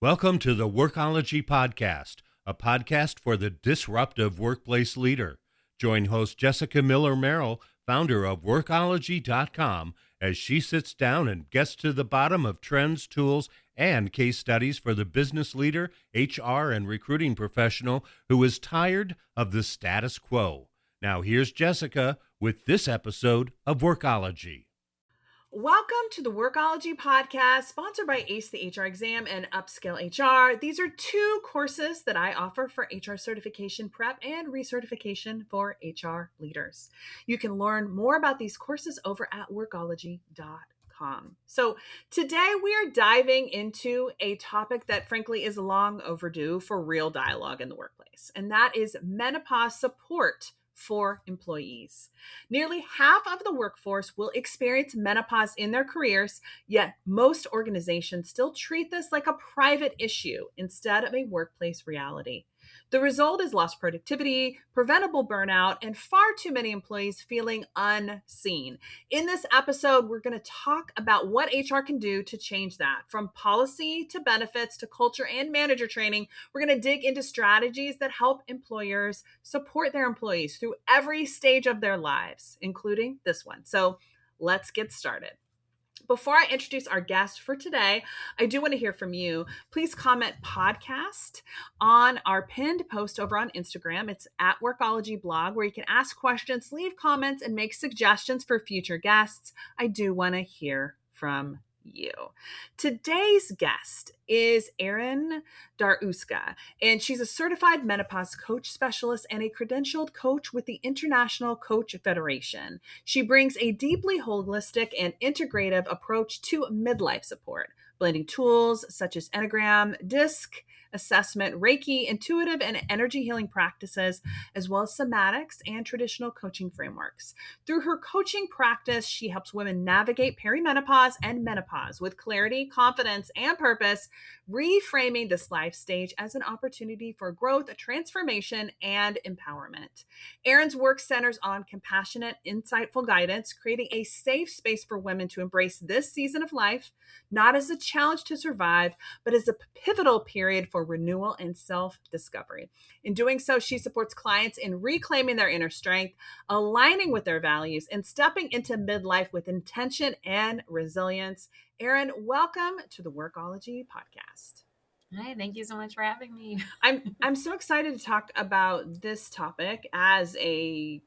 Welcome to the Workology Podcast, a podcast for the disruptive workplace leader. Join host Jessica Miller-Merrell, founder of Workology.com, as she sits down and gets to the bottom of trends, tools, and case studies for the business leader, HR, and recruiting professional who is tired of the status quo. Now here's Jessica with this episode of Workology. Welcome to the Workology Podcast, sponsored by Ace the HR Exam and Upskill HR. These are two courses that I offer for HR certification prep and recertification for HR leaders. You can learn more about these courses over at Workology.com. So today we are diving into a topic that frankly is long overdue for real dialogue in the workplace, and that is menopause support for employees. Nearly half of the workforce will experience menopause in their careers, yet most organizations still treat this like a private issue instead of a workplace reality. The result is lost productivity, preventable burnout, and far too many employees feeling unseen. In this episode, we're going to talk about what HR can do to change that. From policy to benefits to culture and manager training, we're going to dig into strategies that help employers support their employees through every stage of their lives, including this one. So let's get started. Before I introduce our guest for today, I do want to hear from you. Please comment podcast on our pinned post over on Instagram. It's at Workology Blog, where you can ask questions, leave comments, and make suggestions for future guests. I do want to hear from you. Today's guest is Erin Daruszka, and she's a certified menopause coach specialist and a credentialed coach with the International Coach Federation. She brings a deeply holistic and integrative approach to midlife support, blending tools such as Enneagram, DISC, assessment, Reiki, intuitive and energy healing practices, as well as somatics and traditional coaching frameworks. Through her coaching practice, she helps women navigate perimenopause and menopause with clarity, confidence, and purpose, reframing this life stage as an opportunity for growth, transformation, and empowerment. Erin's work centers on compassionate, insightful guidance, creating a safe space for women to embrace this season of life, not as a challenge to survive, but as a pivotal period for renewal and self-discovery. In doing so, she supports clients in reclaiming their inner strength, aligning with their values, and stepping into midlife with intention and resilience. Erin, welcome to the Workology Podcast. Hi, thank you so much for having me. I'm so excited to talk about this topic as a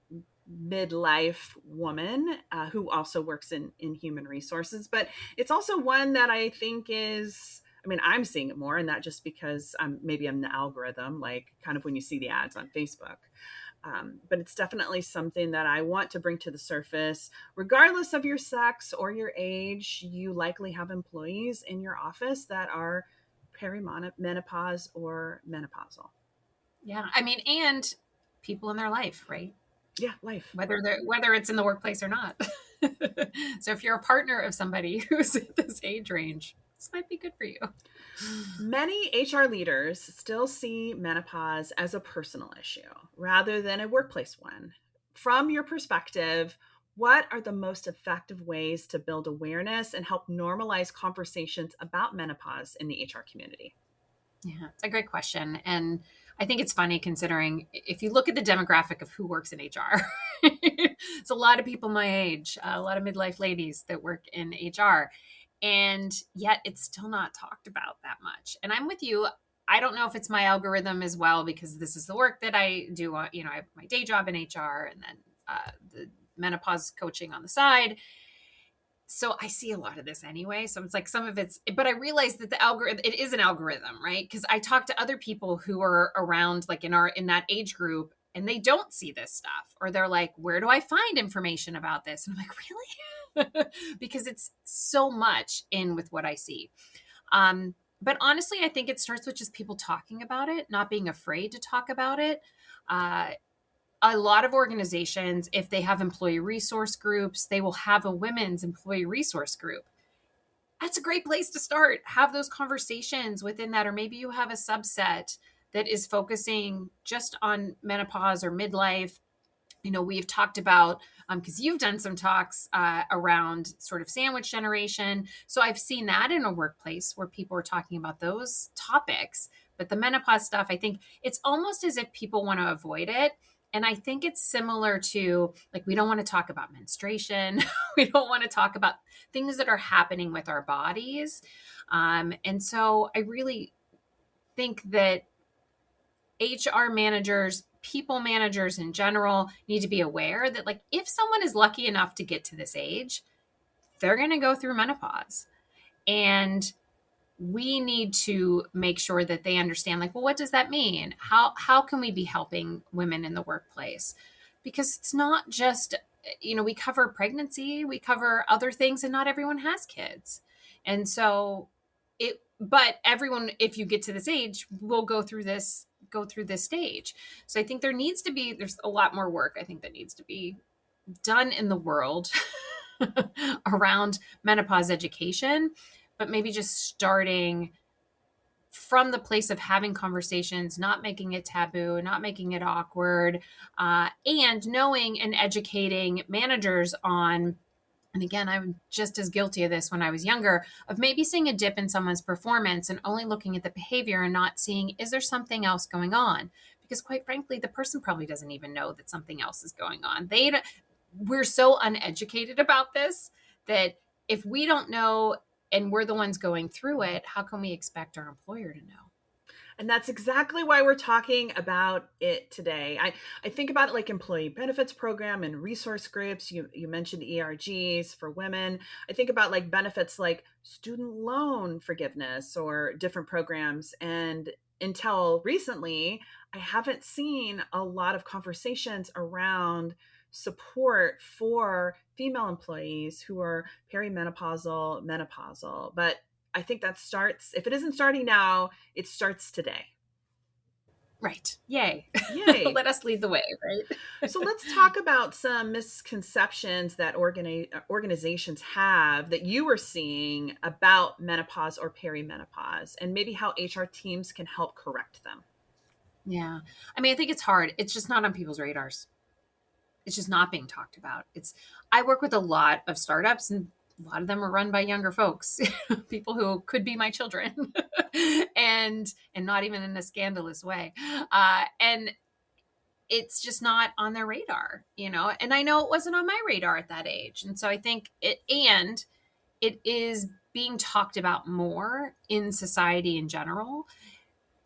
midlife woman who also works in human resources, but it's also one that I think is, I'm seeing it more, and not just because I'm in the algorithm, like kind of when you see the ads on Facebook. But it's definitely something that I want to bring to the surface. Regardless of your sex or your age, you likely have employees in your office that are perimenopause or menopausal. Yeah, and people in their life, right? Yeah, life. Whether it's in the workplace or not. So if you're a partner of somebody who's in this age range, this might be good for you. Many HR leaders still see menopause as a personal issue rather than a workplace one. From your perspective, what are the most effective ways to build awareness and help normalize conversations about menopause in the HR community? Yeah, it's a great question. And I think it's funny considering if you look at the demographic of who works in HR, it's a lot of people my age, a lot of midlife ladies that work in HR. And yet it's still not talked about that much. And I'm with you. I don't know if it's my algorithm as well, because this is the work that I do. I have my day job in HR and then the menopause coaching on the side. So I see a lot of this anyway. So it's like some of it's, but I realize that the algorithm, it is an algorithm, right? Because I talk to other people who are around like in that age group, and they don't see this stuff, or they're like, where do I find information about this? And I'm like, really? Because it's so much in with what I see. But honestly, I think it starts with just people talking about it, not being afraid to talk about it. A lot of organizations, if they have employee resource groups, they will have a women's employee resource group. That's a great place to start. Have those conversations within that, or maybe you have a subset that is focusing just on menopause or midlife, we've talked about, because you've done some talks around sort of sandwich generation. So I've seen that in a workplace where people are talking about those topics. But the menopause stuff, I think it's almost as if people want to avoid it. And I think it's similar to, like, we don't want to talk about menstruation. We don't want to talk about things that are happening with our bodies. And so I really think that HR managers, people managers in general, need to be aware that, like, if someone is lucky enough to get to this age, they're going to go through menopause. And we need to make sure that they understand, like, well, what does that mean? How can we be helping women in the workplace? Because it's not just, we cover pregnancy, we cover other things, and not everyone has kids. And so but everyone, if you get to this age, will go through this stage. So I think there's a lot more work, I think, that needs to be done in the world around menopause education, but maybe just starting from the place of having conversations, not making it taboo, not making it awkward, and knowing and educating managers on. And again, I'm just as guilty of this when I was younger, of maybe seeing a dip in someone's performance and only looking at the behavior and not seeing, is there something else going on? Because quite frankly, the person probably doesn't even know that something else is going on. We're so uneducated about this that if we don't know and we're the ones going through it, how can we expect our employer to know? And that's exactly why we're talking about it today. I think about it like employee benefits program and resource groups. You mentioned ERGs for women. I think about like benefits like student loan forgiveness or different programs. And until recently, I haven't seen a lot of conversations around support for female employees who are perimenopausal, menopausal. But I think that starts, if it isn't starting now, it starts today. Right. Yay. Yay. Let us lead the way, right? So let's talk about some misconceptions that organizations have that you were seeing about menopause or perimenopause, and maybe how HR teams can help correct them. Yeah. I mean, I think it's hard. It's just not on people's radars. It's just not being talked about. I work with a lot of startups, and a lot of them are run by younger folks, people who could be my children, and not even in a scandalous way. And it's just not on their radar, and I know it wasn't on my radar at that age. And so I think it is being talked about more in society in general,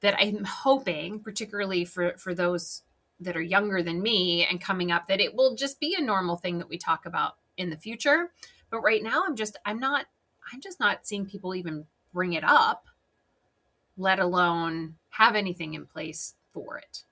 that I'm hoping, particularly for those that are younger than me and coming up, that it will just be a normal thing that we talk about in the future. But right now, I'm just not seeing people even bring it up, let alone have anything in place for it.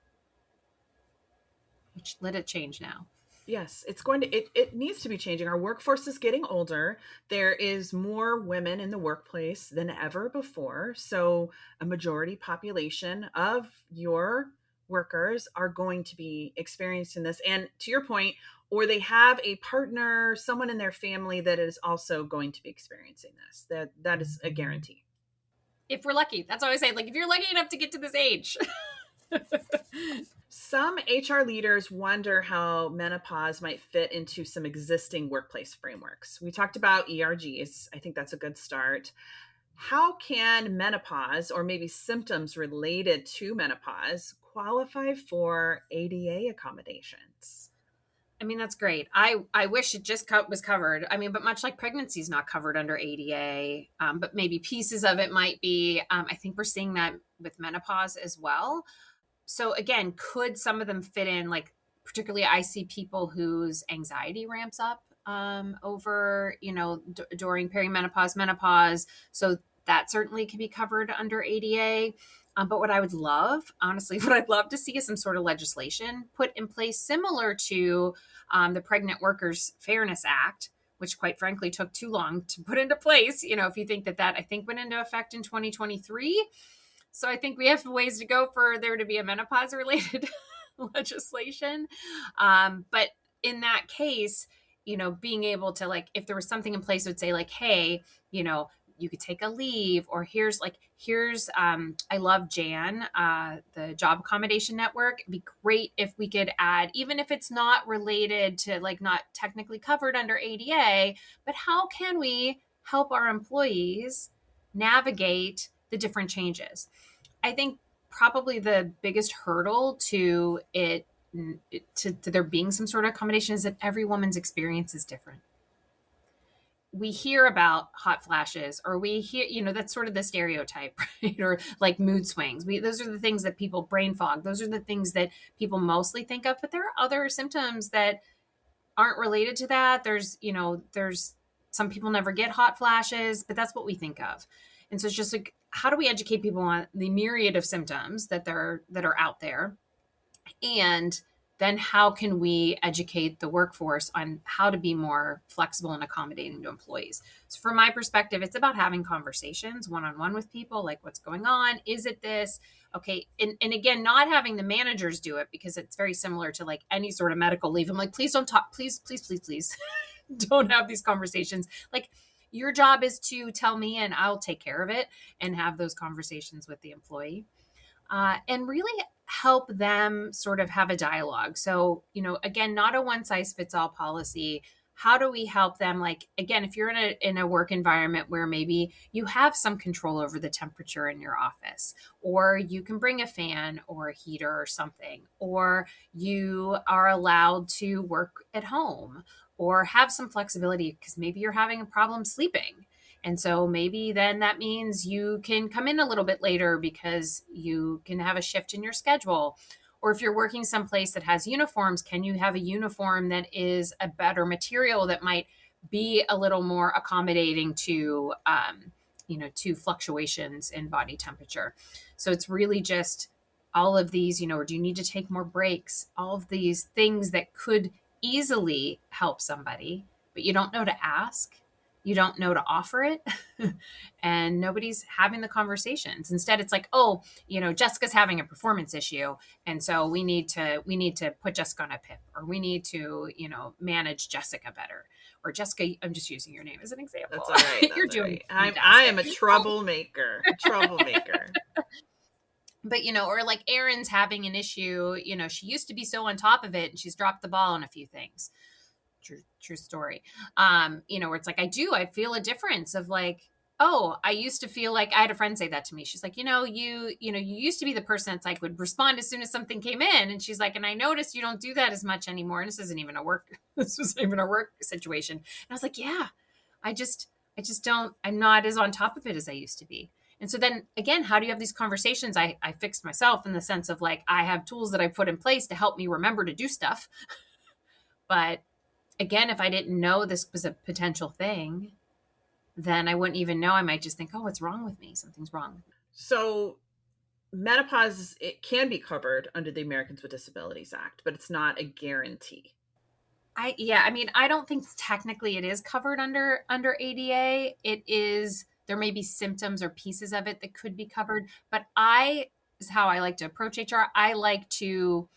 Which, let it change now. Yes, it needs to be changing. Our workforce is getting older. There is more women in the workplace than ever before. So a majority population of your workers are going to be experiencing this. And to your point, or they have a partner, someone in their family that is also going to be experiencing this. That is a guarantee. If we're lucky. That's what I say. Like, if you're lucky enough to get to this age. Some HR leaders wonder how menopause might fit into some existing workplace frameworks. We talked about ERGs. I think that's a good start. How can menopause, or maybe symptoms related to menopause, qualify for ADA accommodations? I mean, that's great. I wish it just was covered. I mean, but much like pregnancy is not covered under ADA, but maybe pieces of it might be. I think we're seeing that with menopause as well. So again, could some of them fit in? Like, particularly, I see people whose anxiety ramps up over, during perimenopause, menopause. So that certainly can be covered under ADA. But what I would love, honestly, what I'd love to see is some sort of legislation put in place similar to the Pregnant Workers Fairness Act, which quite frankly took too long to put into place. If you think that I think went into effect in 2023. So I think we have ways to go for there to be a menopause related legislation. But in that case, being able to, like, if there was something in place that would say, like, hey, you could take a leave, or here's I love Jan, the Job Accommodation Network. It'd be great if we could add, even if it's not related to, like, not technically covered under ADA, but how can we help our employees navigate the different changes? I think probably the biggest hurdle to it, to there being some sort of accommodation, is that every woman's experience is different. We hear about hot flashes, or we hear, that's sort of the stereotype, right? Or like mood swings. Those are the things that people, brain fog, those are the things that people mostly think of, but there are other symptoms that aren't related to that. There's some people never get hot flashes, but that's what we think of. And so it's just like, how do we educate people on the myriad of symptoms that are out there? And then how can we educate the workforce on how to be more flexible and accommodating to employees? So from my perspective, it's about having conversations one-on-one with people, like, what's going on? Is it this? Okay. And again, not having the managers do it, because it's very similar to like any sort of medical leave. I'm like, please don't talk, please, don't have these conversations. Like, your job is to tell me and I'll take care of it, and have those conversations with the employee. And really help them sort of have a dialogue. So, again, not a one size fits all policy. How do we help them? Like, again, if you're in a work environment where maybe you have some control over the temperature in your office, or you can bring a fan or a heater or something, or you are allowed to work at home, or have some flexibility because maybe you're having a problem sleeping. And so maybe then that means you can come in a little bit later because you can have a shift in your schedule. Or if you're working someplace that has uniforms, can you have a uniform that is a better material that might be a little more accommodating to, to fluctuations in body temperature? So it's really just all of these, or do you need to take more breaks? All of these things that could easily help somebody, but you don't know to ask. You don't know to offer it, and nobody's having the conversations. Instead, it's like, oh, Jessica's having a performance issue, and so we need to put Jessica on a PIP, or we need to, manage Jessica better. Or Jessica, I'm just using your name as an example. That's all right. You're doing. Right. I am a troublemaker. But, or like Erin's having an issue, she used to be so on top of it, and she's dropped the ball on a few things. True story. Where it's like, I feel a difference of like, oh, I used to feel like, I had a friend say that to me. She's like, you used to be the person that's like, would respond as soon as something came in. And she's like, and I noticed you don't do that as much anymore. And this wasn't even a work situation. And I was like, yeah, I just don't, I'm not as on top of it as I used to be. And so then again, how do you have these conversations? I fixed myself in the sense of like, I have tools that I put in place to help me remember to do stuff. But again, if I didn't know this was a potential thing, then I wouldn't even know. I might just think, oh, what's wrong with me? Something's wrong with me. So menopause, it can be covered under the Americans with Disabilities Act, but it's not a guarantee. I don't think technically it is covered under ADA. It is, there may be symptoms or pieces of it that could be covered, but is how I like to approach HR. I like to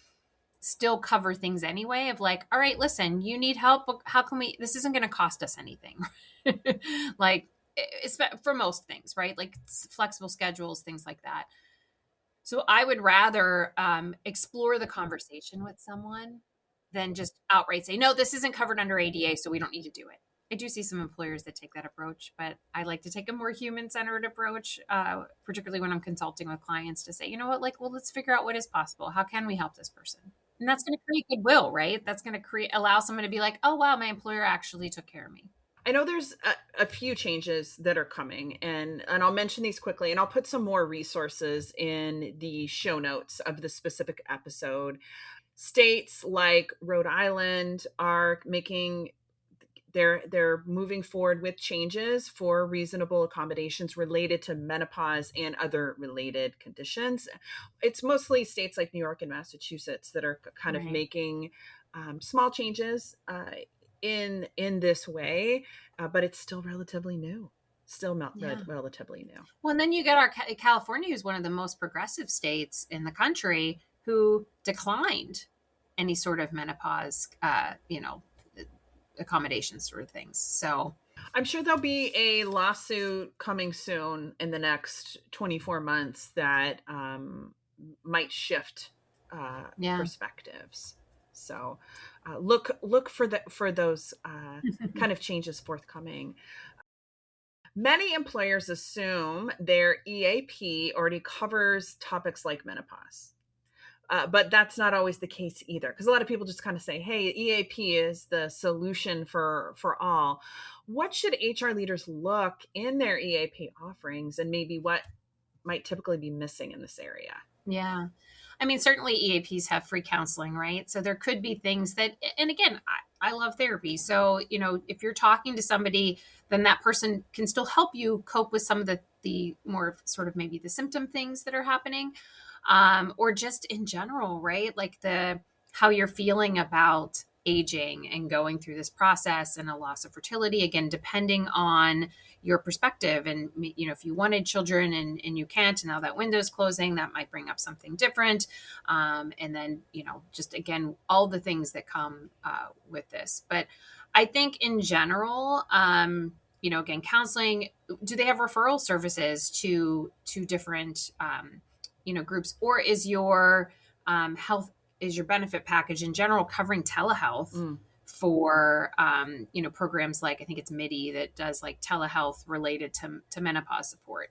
still cover things anyway, of like, all right, listen, you need help. How can this isn't going to cost us anything. Like, it's for most things, right? Like flexible schedules, things like that. So I would rather explore the conversation with someone than just outright say, no, this isn't covered under ADA, so we don't need to do it. I do see some employers that take that approach, but I like to take a more human-centered approach, particularly when I'm consulting with clients, to say, you know what, like, well, let's figure out what is possible. How can we help this person? And that's going to create goodwill, right? That's going to allow someone to be like, oh, wow, my employer actually took care of me. I know there's a few changes that are coming, and I'll mention these quickly, and I'll put some more resources in the show notes of the specific episode. States like Rhode Island are they're moving forward with changes for reasonable accommodations related to menopause and other related conditions. It's mostly states like New York and Massachusetts that are kind of making small changes in this way, but it's still relatively new. Relatively new. Well, and then you get California, who's one of the most progressive states in the country, who declined any sort of menopause, accommodations sort of things. So I'm sure there'll be a lawsuit coming soon in the next 24 months that might shift Yeah. perspectives. So look for those kind of changes forthcoming. Many employers assume their EAP already covers topics like menopause. But that's not always the case either, because a lot of people just kind of say, hey, EAP is the solution for all. What should HR leaders look in their EAP offerings, and maybe what might typically be missing in this area? Yeah. I mean, certainly EAPs have free counseling, right? So there could be things that, and again, I love therapy. So, if you're talking to somebody, then that person can still help you cope with some of the more sort of maybe the symptom things that are happening, or just in general, right? Like how you're feeling about aging and going through this process and a loss of fertility, again, depending on your perspective. And, if you wanted children and you can't, and now that window's closing, that might bring up something different. And then, just again, all the things that come with this. But I think in general, again, counseling, do they have referral services to different, groups, or is your is your benefit package in general covering telehealth for, programs like, I think it's MIDI that does like telehealth related to menopause support.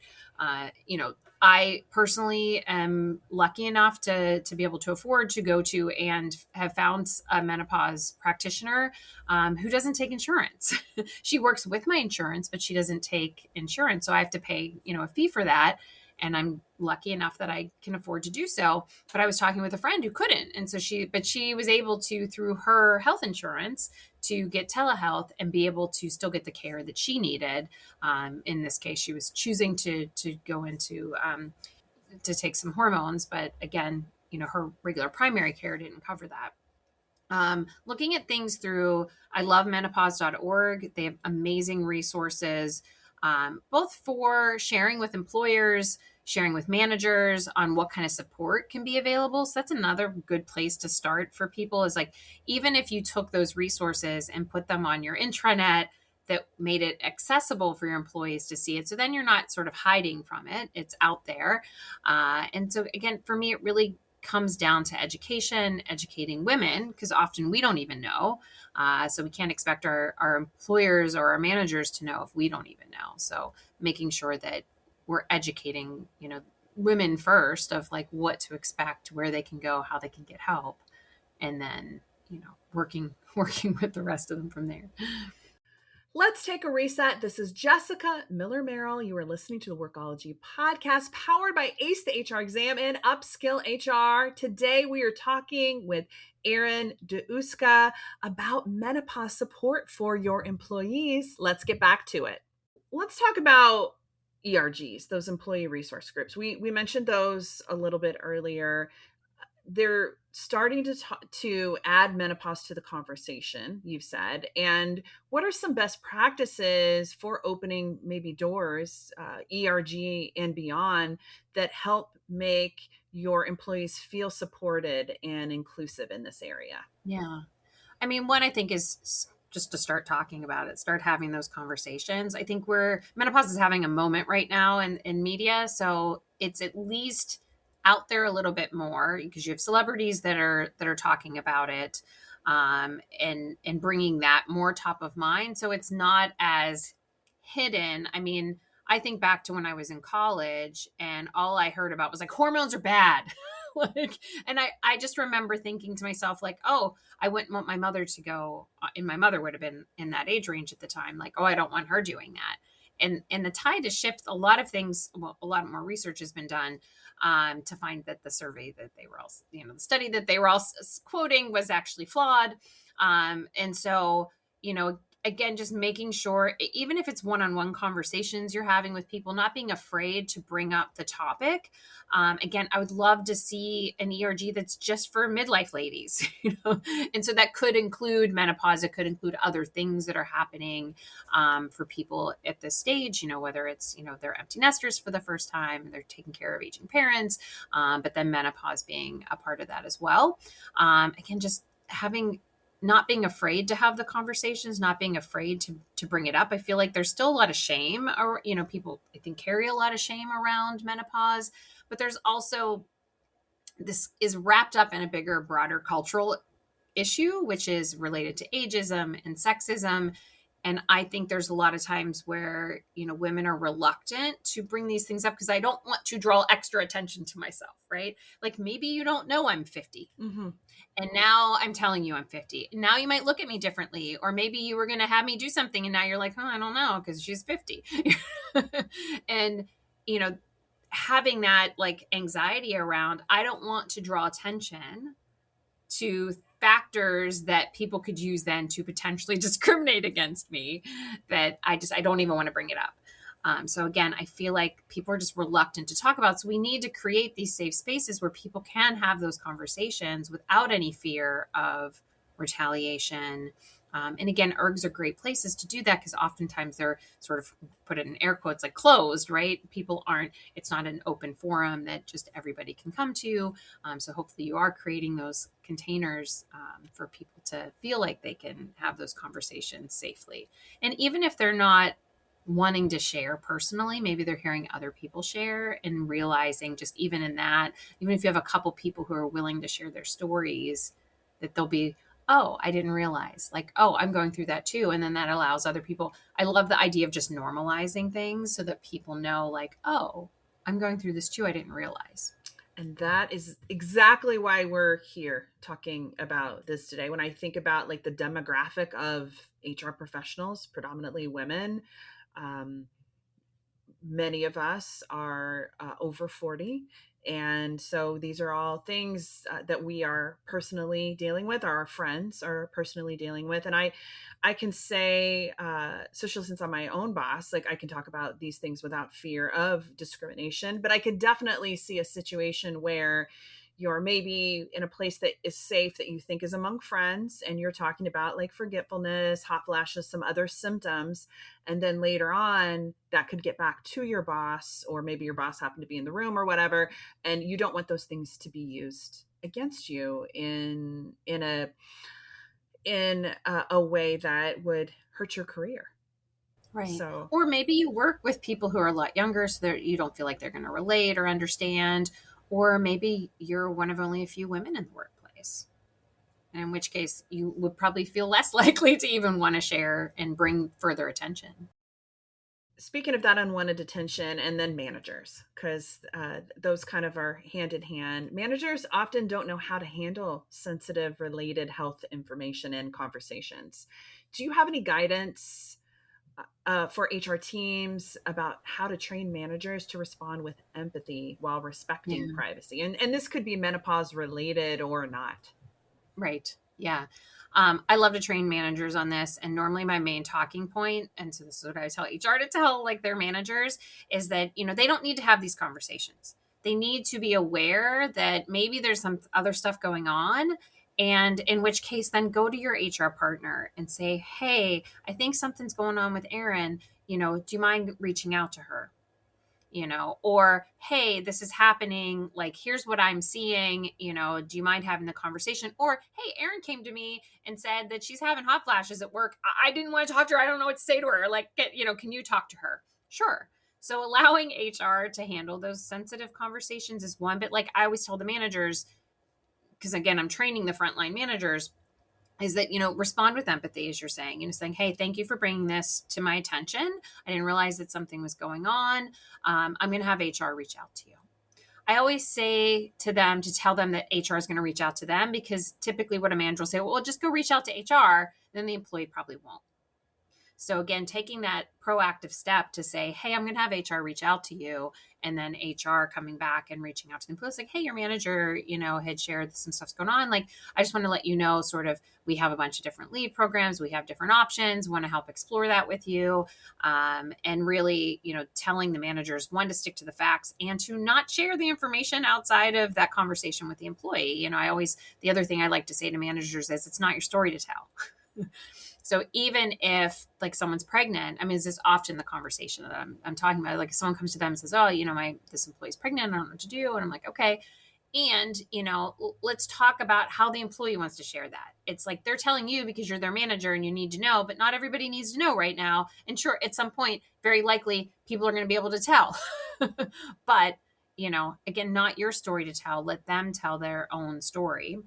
I personally am lucky enough to be able to afford to go to and have found a menopause practitioner who doesn't take insurance. She works with my insurance, but she doesn't take insurance. So I have to pay, a fee for that. And I'm lucky enough that I can afford to do so. But I was talking with a friend who couldn't. And so she was able to, through her health insurance, to get telehealth and be able to still get the care that she needed. In this case, she was choosing to go into, to take some hormones. But again, her regular primary care didn't cover that. Looking at things through, I love menopause.org. They have amazing resources, both for sharing with employers, sharing with managers on what kind of support can be available. So that's another good place to start for people, is like, even if you took those resources and put them on your intranet that made it accessible for your employees to see it. So then you're not sort of hiding from it. It's out there. And so again, for me, it really comes down to educating women, because often we don't even know. So we can't expect our employers or our managers to know if we don't even know. So making sure that we're educating, women first, of like what to expect, where they can go, how they can get help, and then, working with the rest of them from there. Let's take a reset. This is Jessica Miller-Merrell. You are listening to the Workology Podcast, powered by ACE the HR Exam and Upskill HR. Today, we are talking with Erin Daruszka about menopause support for your employees. Let's get back to it. Let's talk about ERGs, those employee resource groups. We mentioned those a little bit earlier. They're starting to add menopause to the conversation, you've said. And what are some best practices for opening maybe doors, ERG and beyond, that help make your employees feel supported and inclusive in this area? Yeah. I mean, one, I think, is just to start talking about it, start having those conversations. I think menopause is having a moment right now in media. So it's at least out there a little bit more, because you have celebrities that are talking about it, and bringing that more top of mind. So it's not as hidden. I mean, I think back to when I was in college and all I heard about was like, hormones are bad. And I just remember thinking to myself, like, oh, I wouldn't want my mother to go, and my mother would have been in that age range at the time. Like, oh, I don't want her doing that. And the tide has shifted. A lot of things, a lot more research has been done to find that the survey that they were all, the study that they were all quoting was actually flawed. And so, again, just making sure, even if it's one-on-one conversations you're having with people, not being afraid to bring up the topic. Again, I would love to see an ERG that's just for midlife ladies, and so that could include menopause. It could include other things that are happening for people at this stage, whether it's, they're empty nesters for the first time, and they're taking care of aging parents, but then menopause being a part of that as well. Again, just having not being afraid to have the conversations, not being afraid to bring it up. I feel like there's still a lot of shame, or, people, I think, carry a lot of shame around menopause, but there's also, this is wrapped up in a bigger, broader cultural issue, which is related to ageism and sexism. And I think there's a lot of times where, women are reluctant to bring these things up because I don't want to draw extra attention to myself, right? Like, maybe you don't know I'm 50. Mm-hmm. And now I'm telling you I'm 50. Now you might look at me differently. Or maybe you were going to have me do something and now you're like, I don't know, because she's 50. And, having that like anxiety around, I don't want to draw attention to factors that people could use then to potentially discriminate against me, that I don't even want to bring it up. So again, I feel like people are just reluctant to talk about. So we need to create these safe spaces where people can have those conversations without any fear of retaliation. And again, ergs are great places to do that because oftentimes they're sort of, put it in air quotes, like closed, right? It's not an open forum that just everybody can come to. So hopefully you are creating those containers for people to feel like they can have those conversations safely. And even if they're not wanting to share personally, maybe they're hearing other people share and realizing just even in that, even if you have a couple people who are willing to share their stories, that they'll be, oh, I didn't realize, like, oh, I'm going through that too. And then that allows other people. I love the idea of just normalizing things so that people know, like, oh, I'm going through this too. I didn't realize. And that is exactly why we're here talking about this today. When I think about like the demographic of HR professionals, predominantly women, many of us are over 40. And so these are all things that we are personally dealing with, or our friends are personally dealing with. And I can say, especially since I'm my own boss, like I can talk about these things without fear of discrimination, but I could definitely see a situation where you're maybe in a place that is safe, that you think is among friends, and you're talking about like forgetfulness, hot flashes, some other symptoms. And then later on, that could get back to your boss, or maybe your boss happened to be in the room or whatever. And you don't want those things to be used against you in a way that would hurt your career. Right. So, or maybe you work with people who are a lot younger so that you don't feel like they're going to relate or understand. Or maybe you're one of only a few women in the workplace, in which case you would probably feel less likely to even want to share and bring further attention. Speaking of that unwanted attention, and then managers, because those kind of are hand in hand. Managers often don't know how to handle sensitive related health information in conversations. Do you have any guidance for HR teams about how to train managers to respond with empathy while respecting privacy? And this could be menopause related or not. Right. Yeah. I love to train managers on this. And normally my main talking point, and so this is what I tell HR to tell like their managers, is that, they don't need to have these conversations. They need to be aware that maybe there's some other stuff going on. And in which case, then go to your HR partner and say, hey, I think something's going on with Erin. Do you mind reaching out to her? Or, hey, this is happening. Like, here's what I'm seeing. Do you mind having the conversation? Or, hey, Erin came to me and said that she's having hot flashes at work. I didn't want to talk to her. I don't know what to say to her. Like, can you talk to her? Sure. So allowing HR to handle those sensitive conversations is one. But like I always tell the managers, because again, I'm training the frontline managers, is that, respond with empathy, as you're saying, saying, hey, thank you for bringing this to my attention. I didn't realize that something was going on. I'm going to have HR reach out to you. I always say to them to tell them that HR is going to reach out to them, because typically what a manager will say, well, just go reach out to HR. Then the employee probably won't. So again, taking that proactive step to say, hey, I'm going to have HR reach out to you. And then HR coming back and reaching out to the employees like, hey, your manager, had shared some stuff's going on. Like, I just want to let you know, sort of, we have a bunch of different leave programs. We have different options. Want to help explore that with you. And really, telling the managers, one, to stick to the facts and to not share the information outside of that conversation with the employee. The other thing I like to say to managers is it's not your story to tell. So even if like someone's pregnant, this is often the conversation that I'm talking about. Like if someone comes to them and says, oh, this employee's pregnant, I don't know what to do. And I'm like, okay, And, let's talk about how the employee wants to share that. It's like they're telling you because you're their manager and you need to know, but not everybody needs to know right now. And sure, at some point, very likely people are going to be able to tell. But, again, not your story to tell. Let them tell their own story.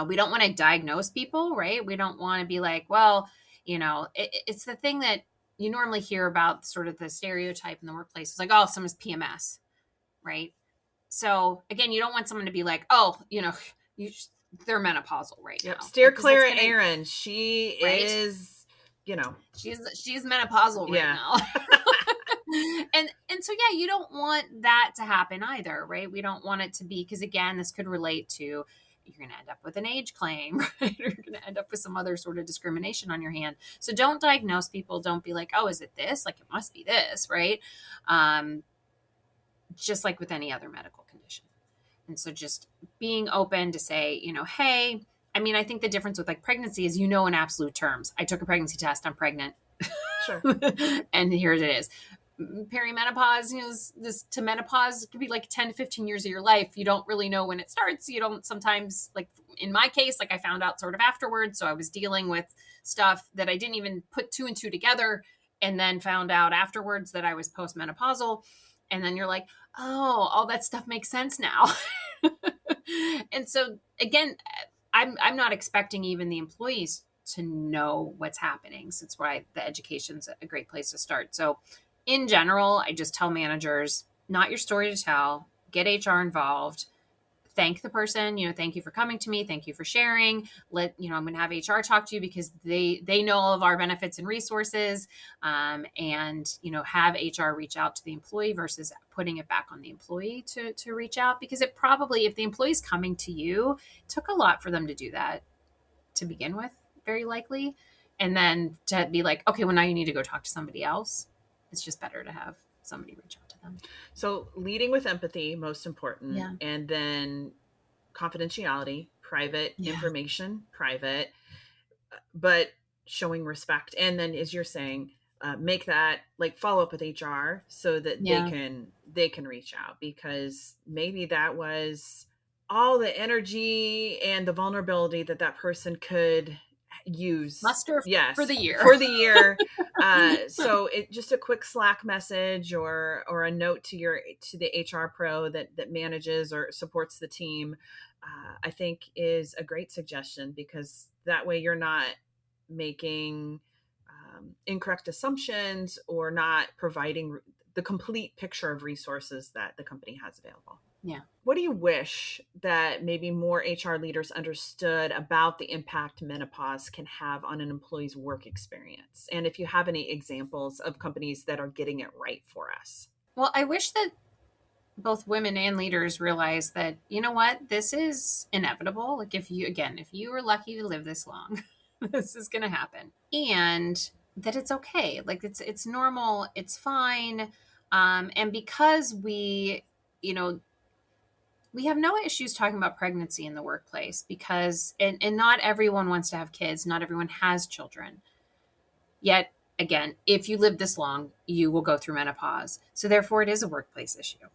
We don't want to diagnose people, right? We don't want to be like, well, it's the thing that you normally hear about, sort of the stereotype in the workplace. It's like, oh, someone's PMS, right? So again, you don't want someone to be like, oh, they're menopausal right now. Steer clear of Erin. She right? is, she's menopausal right now. And so, yeah, you don't want that to happen either, right? We don't want it to be, because again, this could relate to, you're going to end up with an age claim, right? You're going to end up with some other sort of discrimination on your hand. So don't diagnose people. Don't be like, oh, is it this? Like, it must be this, right? Just like with any other medical condition. And so just being open to say, hey, I think the difference with like pregnancy is, in absolute terms, I took a pregnancy test, I'm pregnant. Sure. And here it is. Perimenopause, this to menopause, it could be like 10 to 15 years of your life. You don't really know when it starts. You don't sometimes, like in my case, like I found out sort of afterwards. So I was dealing with stuff that I didn't even put 2 and 2 together, and then found out afterwards that I was postmenopausal. And then you're like, oh, all that stuff makes sense now. And so again, I'm not expecting even the employees to know what's happening. So that's why the education's a great place to start. So in general, I just tell managers, not your story to tell, get HR involved, thank the person, thank you for coming to me. Thank you for sharing. I'm going to have HR talk to you because they know all of our benefits and resources, and, have HR reach out to the employee versus putting it back on the employee to reach out, because it probably, if the employee's coming to you, it took a lot for them to do that to begin with, very likely. And then to be like, okay, well, now you need to go talk to somebody else. It's just better to have somebody reach out to them. So leading with empathy, most important. Yeah. And then confidentiality, private information, private, but showing respect. And then, as you're saying, make that like follow up with HR so that they can reach out, because maybe that was all the energy and the vulnerability that person could use muster for the year so it just a quick Slack message or a note to the HR pro that manages or supports the team, I think is a great suggestion, because that way you're not making incorrect assumptions or not providing the complete picture of resources that the company has available. Yeah. What do you wish that maybe more HR leaders understood about the impact menopause can have on an employee's work experience? And if you have any examples of companies that are getting it right for us. Well, I wish that both women and leaders realize that, this is inevitable. Like if you were lucky to live this long, this is going to happen, and that it's okay. Like it's normal. It's fine. And because we have no issues talking about pregnancy in the workplace, because, and not everyone wants to have kids. Not everyone has children. Yet again, if you live this long, you will go through menopause. So therefore it is a workplace issue.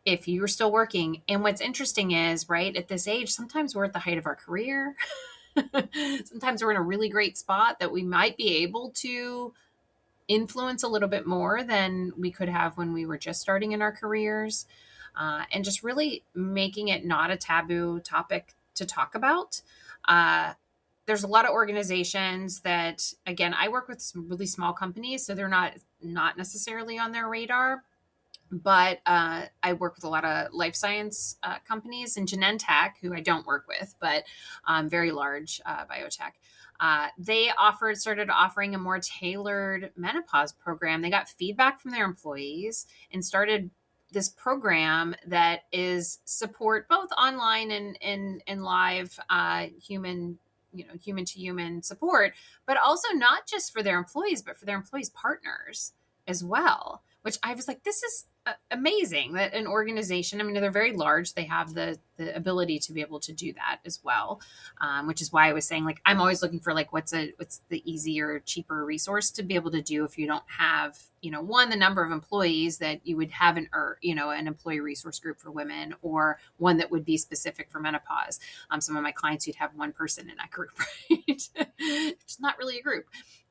If you're still working, and what's interesting is, right, at this age, sometimes we're at the height of our career. Sometimes we're in a really great spot that we might be able to influence a little bit more than we could have when we were just starting in our careers. And just really making it not a taboo topic to talk about. There's a lot of organizations that, again, I work with some really small companies, so they're not necessarily on their radar. But I work with a lot of life science companies, and Genentech, who I don't work with, but very large biotech. They started offering a more tailored menopause program. They got feedback from their employees and started this program that is support both online and live human to human support, but also not just for their employees, but for their employees' partners as well, which I was like, this is amazing that an organization, I mean, they're very large. They have the ability to be able to do that as well. Which is why I was saying, like, I'm always looking for like, what's the easier, cheaper resource to be able to do if you don't have, one, the number of employees that you would have an employee resource group for women, or one that would be specific for menopause. Some of my clients, you'd have one person in that group, right? It's not really a group.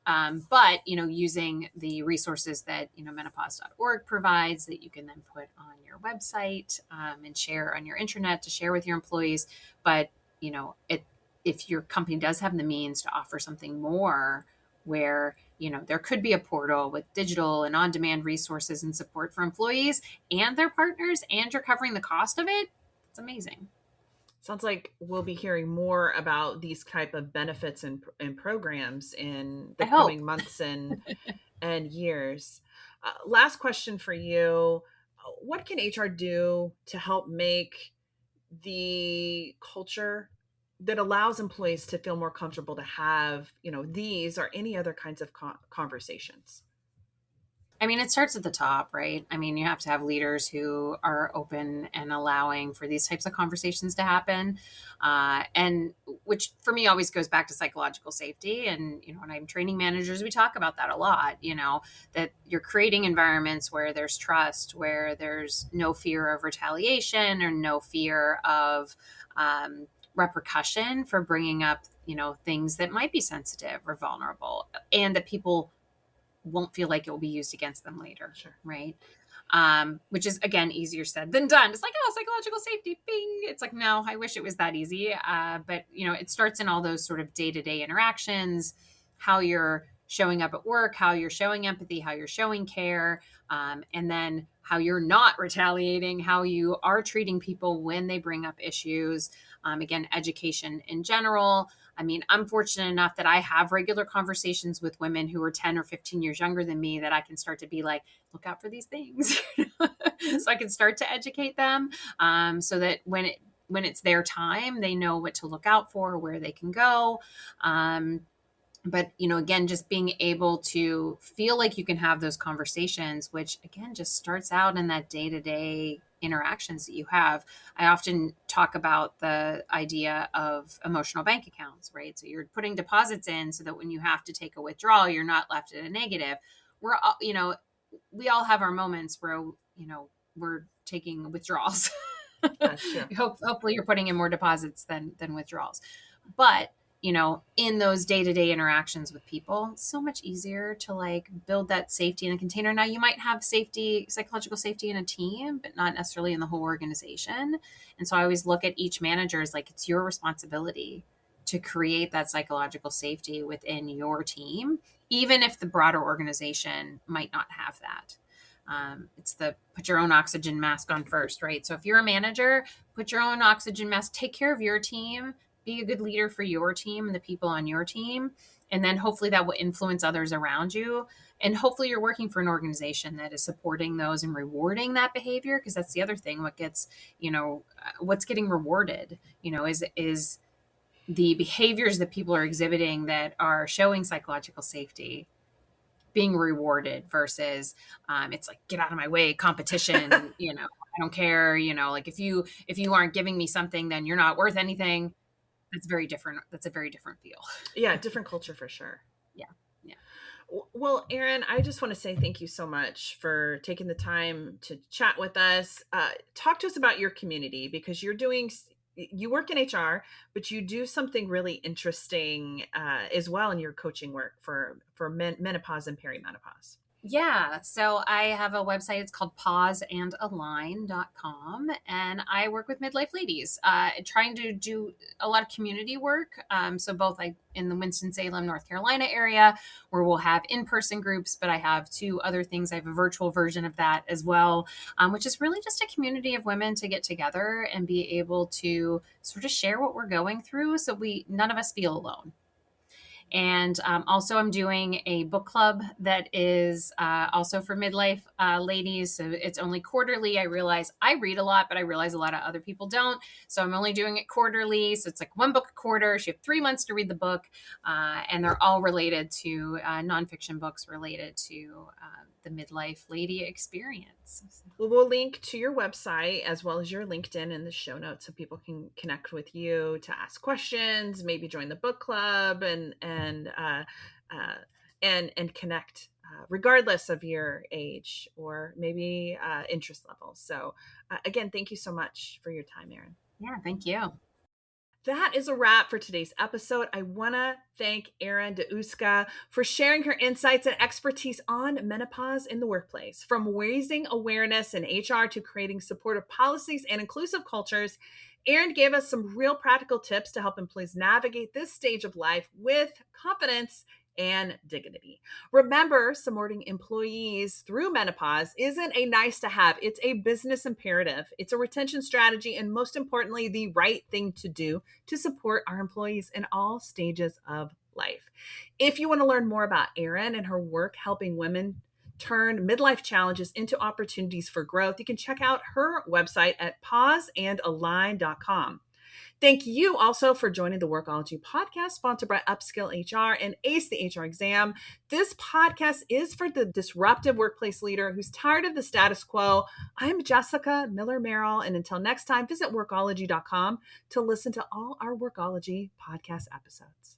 But, using the resources that, menopause.org provides that you can then put on your website and share on your intranet to share with your employees. But, if your company does have the means to offer something more where, there could be a portal with digital and on-demand resources and support for employees and their partners, and you're covering the cost of it, it's amazing. Sounds like we'll be hearing more about these type of benefits and programs in the coming months and years. Last question for you. What can HR do to help make the culture that allows employees to feel more comfortable to have, these or any other kinds of conversations? I mean, it starts at the top, right? I mean, you have to have leaders who are open and allowing for these types of conversations to happen. And which for me always goes back to psychological safety. And, when I'm training managers, we talk about that a lot, that you're creating environments where there's trust, where there's no fear of retaliation or no fear of repercussion for bringing up, things that might be sensitive or vulnerable, and that people won't feel like it will be used against them later. Sure. Right. Which is, again, easier said than done. It's like, psychological safety, bing. It's like, no, I wish it was that easy. But, it starts in all those sort of day-to-day interactions, how you're showing up at work, how you're showing empathy, how you're showing care, and then how you're not retaliating, how you are treating people when they bring up issues. Again, education in general. I mean, I'm fortunate enough that I have regular conversations with women who are 10 or 15 years younger than me that I can start to be like, look out for these things. So I can start to educate them so that when it's their time, they know what to look out for, where they can go. But, again, just being able to feel like you can have those conversations, which, again, just starts out in that day-to-day interactions that you have. I often talk about the idea of emotional bank accounts, right? So you're putting deposits in so that when you have to take a withdrawal, you're not left at a negative. We're all, we all have our moments where, we're taking withdrawals. Hopefully you're putting in more deposits than withdrawals. But in those day-to-day interactions with people, it's so much easier to like build that safety in a container. Now you might have psychological safety in a team, but not necessarily in the whole organization. And so I always look at each manager as like, it's your responsibility to create that psychological safety within your team, even if the broader organization might not have that. It's the put your own oxygen mask on first, right? So if you're a manager, put your own oxygen mask, take care of your team, be a good leader for your team and the people on your team. And then hopefully that will influence others around you. And hopefully you're working for an organization that is supporting those and rewarding that behavior. Because that's the other thing. What's getting rewarded, is the behaviors that people are exhibiting that are showing psychological safety being rewarded versus it's like, get out of my way, competition, I don't care, like if you aren't giving me something, then you're not worth anything. That's very different. That's a very different feel. Yeah. Different culture for sure. Yeah. Yeah. Well, Erin, I just want to say thank you so much for taking the time to chat with us. Talk to us about your community, because you work in HR, but you do something really interesting as well in your coaching work for menopause and perimenopause. Yeah. So I have a website. It's called pauseandalign.com. And I work with midlife ladies, trying to do a lot of community work. So both in the Winston-Salem, North Carolina area, where we'll have in-person groups, but I have 2 other things. I have a virtual version of that as well, which is really just a community of women to get together and be able to sort of share what we're going through. So none of us feel alone. And also I'm doing a book club that is also for midlife ladies. So it's only quarterly. I realize I read a lot, but I realize a lot of other people don't. So I'm only doing it quarterly. So it's like 1 book a quarter. So you have 3 months to read the book. And they're all related to nonfiction books related to the midlife lady experience. Well, we'll link to your website as well as your LinkedIn in the show notes so people can connect with you to ask questions, maybe join the book club and connect regardless of your age or maybe interest levels. So again, thank you so much for your time, Erin. Yeah, thank you. That is a wrap for today's episode. I want to thank Erin Daruszka for sharing her insights and expertise on menopause in the workplace. From raising awareness in HR to creating supportive policies and inclusive cultures, Erin gave us some real practical tips to help employees navigate this stage of life with confidence and dignity. Remember, supporting employees through menopause isn't a nice to have. It's a business imperative. It's a retention strategy, and most importantly, the right thing to do to support our employees in all stages of life. If you want to learn more about Erin and her work helping women turn midlife challenges into opportunities for growth, you can check out her website at pauseandalign.com. Thank you also for joining the Workology Podcast, sponsored by Upskill HR and Ace the HR Exam. This podcast is for the disruptive workplace leader who's tired of the status quo. I'm Jessica Miller-Merrell, and until next time, visit Workology.com to listen to all our Workology podcast episodes.